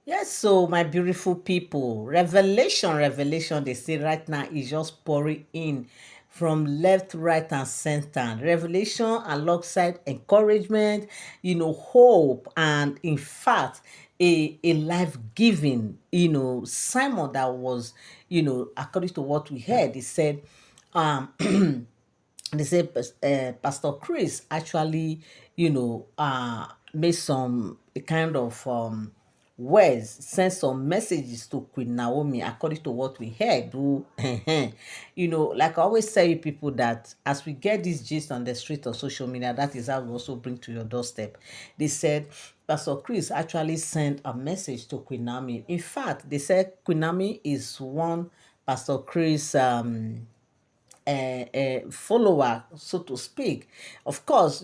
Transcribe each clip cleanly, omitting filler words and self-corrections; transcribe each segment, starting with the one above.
Yes, so my beautiful people, revelation, they say right now is just pouring in from left, right, and center. Revelation alongside encouragement, hope, and in fact, a life giving, Simon that was, according to what we heard, he said, um, they say Pastor Chris actually, made some a kind of words, sent some messages to Queen Naomi, according to what we heard. Who, like I always tell you people that as we get this gist on the street or social media, that is how we also bring to your doorstep. They said Pastor Chris actually sent a message to Queen Naomi. In fact, they said Queen Naomi is one Pastor Chris follower, so to speak. Of course,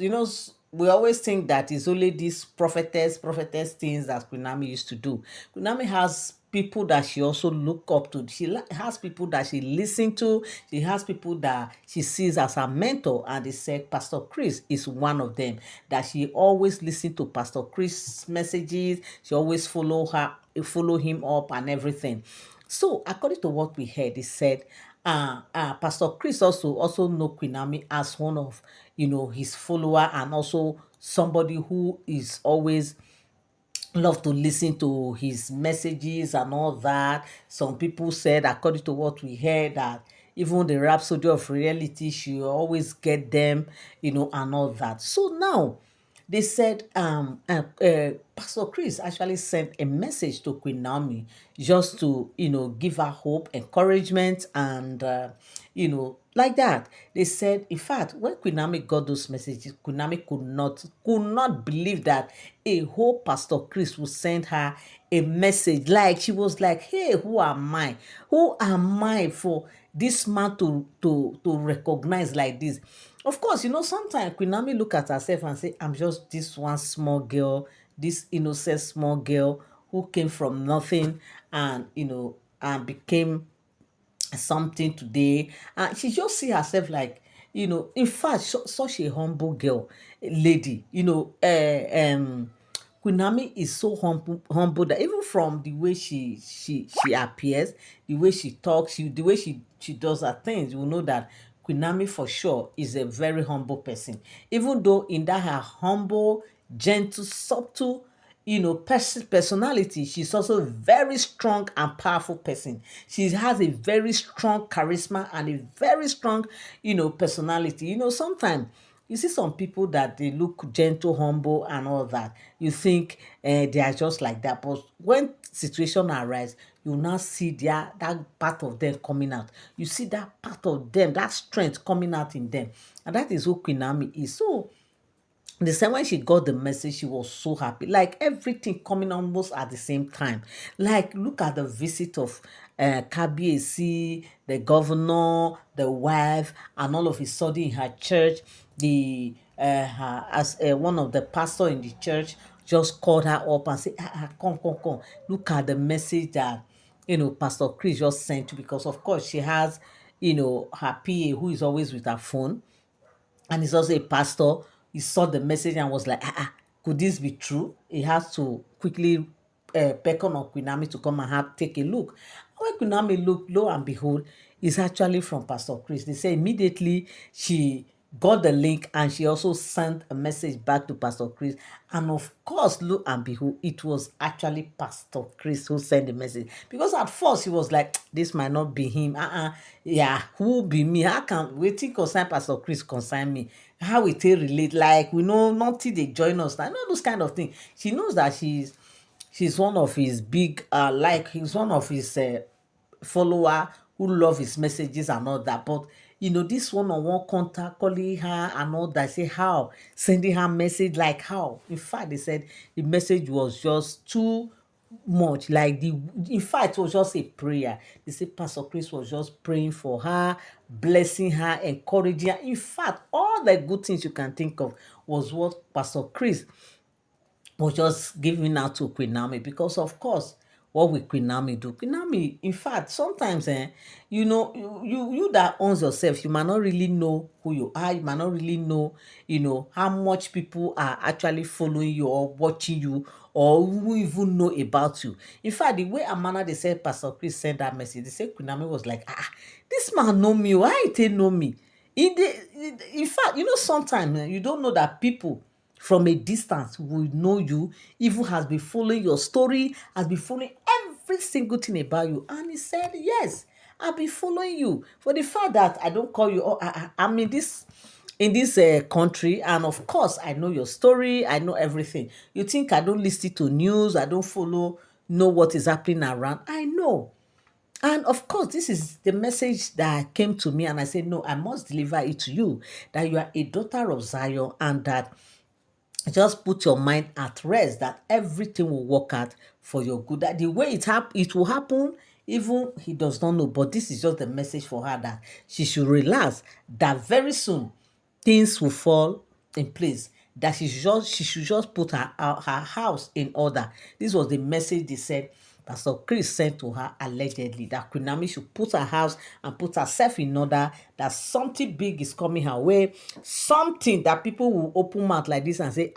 we always think that it's only these prophetess things that Kunami used to do. Kunami has people that she also look up to. Has people that she listen to. She has people that she sees as her mentor, and they said Pastor Chris is one of them. That she always listen to Pastor Chris' messages. She always follow him up and everything. So, according to what we heard, he said, Pastor Chris also know Queen Ami as one of his follower, and also somebody who is always love to listen to his messages and all that. Some people said, according to what we heard, that even the Rhapsody of Reality, she always get them, and all that. So now, they said Pastor Chris actually sent a message to Queen Naomi just to, give her hope, encouragement, and, like that. They said, in fact, when Queen Naomi got those messages, Queen Naomi could not believe that a whole Pastor Chris would send her a message. Like, she was like, hey, who am I? Who am I for this man to recognize like this? Of course, sometimes Queen Naomi look at herself and say, I'm just this one small girl, this innocent small girl who came from nothing, and and became something today. And she just see herself like, in fact, such a humble girl, lady. Queen Naomi is so humble that even from the way she appears, the way she talks, the way she does her things, you will know that Queen Naomi for sure is a very humble person. Even though in that her humble, gentle, subtle, personality, she's also a very strong and powerful person. She has a very strong charisma and a very strong, personality. Sometimes you see some people that they look gentle, humble, and all that. You think they are just like that, but when situation arise, you now see that part of them coming out. You see that part of them, that strength coming out in them, and that is who Queen Naomi is. So the same when she got the message, she was so happy. Like everything coming almost at the same time. Like look at the visit of Kabiesi, the governor, the wife, and all of a sudden in her church, as one of the pastor in the church just called her up and said, come. Look at the message that Pastor Chris just sent you, because of course she has her PA who is always with her phone, and he's also a pastor. He saw the message and was like, could this be true? He has to quickly beckon on Queen Naomi to come and take a look. When Queen Naomi looked, lo and behold, it's actually from Pastor Chris. They say immediately she got the link, and she also sent a message back to Pastor Chris. And of course, lo and behold, it was actually Pastor Chris who sent the message. Because at first he was like, this might not be him. Yeah, who be me? How can waiting concern Pastor Chris concern me? How it relate? Like, we know nothing they join us. I know those kind of things. She knows that she's one of his big like he's one of his follower who love his messages and all that. But this one-on-one contact, calling her and all that, say how, sending her message, like how. In fact, they said the message was just too much. Like in fact, it was just a prayer. They say Pastor Chris was just praying for her, blessing her, encouraging her. In fact, all the good things you can think of was what Pastor Chris was just giving out to Queen Naomi, because of course, what will Queen Naomi do? Queen Naomi, in fact, sometimes, you know, you that owns yourself, you might not really know who you are. You might not really know, how much people are actually following you or watching you, or who even know about you. In fact, the way Amana, they said Pastor Chris sent that message, they said Queen Naomi was like, this man know me. Why he take know me? In fact, sometimes, you don't know that people from a distance will know you, even has been following your story, has been following every single thing about you. And he said, yes, I'll be following you. For the fact that I don't call you, I'm in this country, and of course I know your story, I know everything. You think I don't listen to news, I don't know what is happening around? I know. And of course, this is the message that came to me, and I said, no, I must deliver it to you, that you are a daughter of Zion, and that just put your mind at rest, that everything will work out for your good. That the way it will happen, even he does not know. But this is just the message for her, that she should relax, that very soon things will fall in place, that she should just put her house in order. This was the message they said Pastor Chris sent to her, allegedly, that Queen Naomi should put her house and put herself in order, that something big is coming her way, something that people will open mouth like this and say,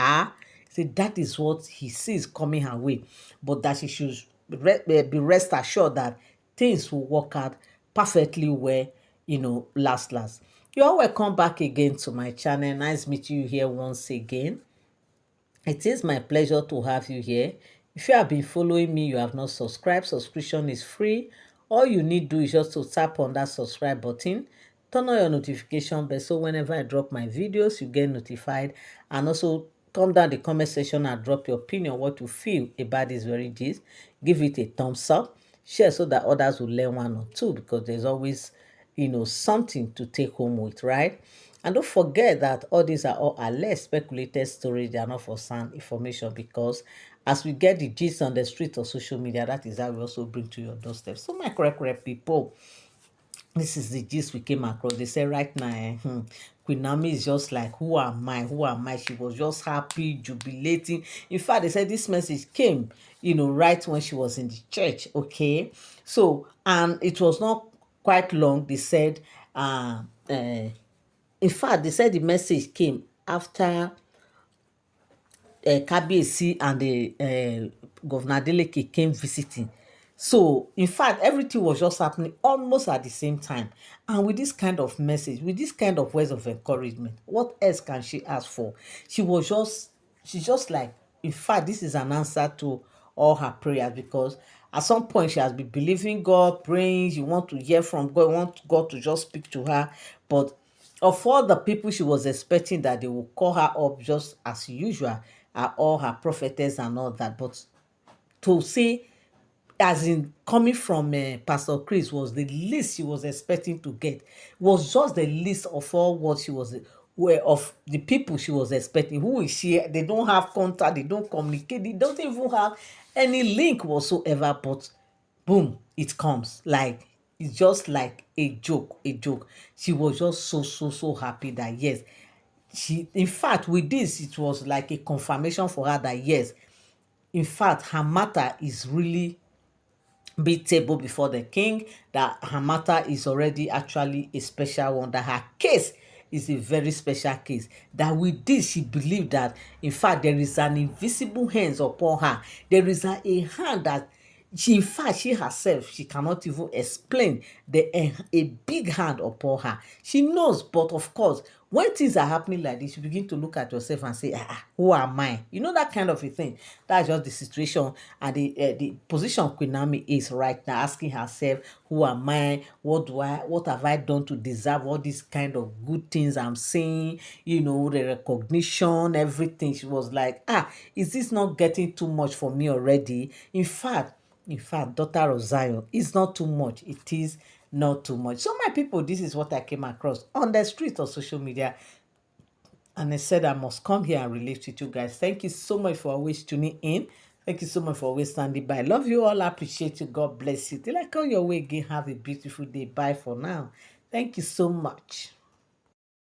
say that is what he sees coming her way, but that she should be rest assured that things will work out perfectly well, last. You're all welcome back again to my channel. Nice meeting you here once again. It is my pleasure to have you here. If you have been following me, you have not subscribed, subscription is free. All you need to do is just to tap on that subscribe button, turn on your notification bell, so whenever I drop my videos, you get notified. And also come down the comment section and drop your opinion, what you feel about this very gist. Give it a thumbs up, share so that others will learn one or two, because there's always something to take home with, right? And don't forget that all these are all alleged speculated stories. They are not for sound information, because as we get the gist on the street or social media, that is how we also bring to your doorstep. So my correct people, this is the gist we came across. They say right now, Queen Naomi is just like, who am I? Who am I? She was just happy, jubilating. In fact, they said this message came, right when she was in the church. Okay. So, and it was not quite long. They said, in fact, they said the message came after Kabiyesi and the Governor Adeleke came visiting. So, in fact, everything was just happening almost at the same time. And with this kind of message, with this kind of words of encouragement, what else can she ask for? She's just like, in fact, this is an answer to all her prayers, because at some point she has been believing God, praying, she want to hear from God, want God to just speak to her. But of all the people she was expecting that they will call her up just as usual, are all her prophetess and all that. But to say, as in coming from Pastor Chris, was the least she was expecting to get. Was just the least of all what she was, were of the people she was expecting. Who is she? They don't have contact, they don't communicate, they don't even have any link whatsoever. But boom, it comes. Like, it's just like a joke. She was just so happy that yes, in fact, with this, it was like a confirmation for her that yes, in fact, her matter is really beatable before the king, that her matter is already actually a special one, that her case is a very special case, that with this she believed that in fact there is an invisible hands upon her. There is a hand that she, in fact, she herself, she cannot even explain a big hand upon her. She knows, but of course, when things are happening like this, you begin to look at yourself and say, who am I? That kind of a thing. That's just the situation and the position Queen Naomi is right now, asking herself, who am I? What have I done to deserve all these kind of good things I'm seeing? The recognition, everything. She was like, is this not getting too much for me already? In fact, daughter of Zion, it's not too much. It is not too much. So my people, this is what I came across on the street or social media. And I said I must come here and relate with you guys. Thank you so much for always tuning in. Thank you so much for always standing by. Love you all. I appreciate you. God bless you. Till I come your way again, have a beautiful day. Bye for now. Thank you so much.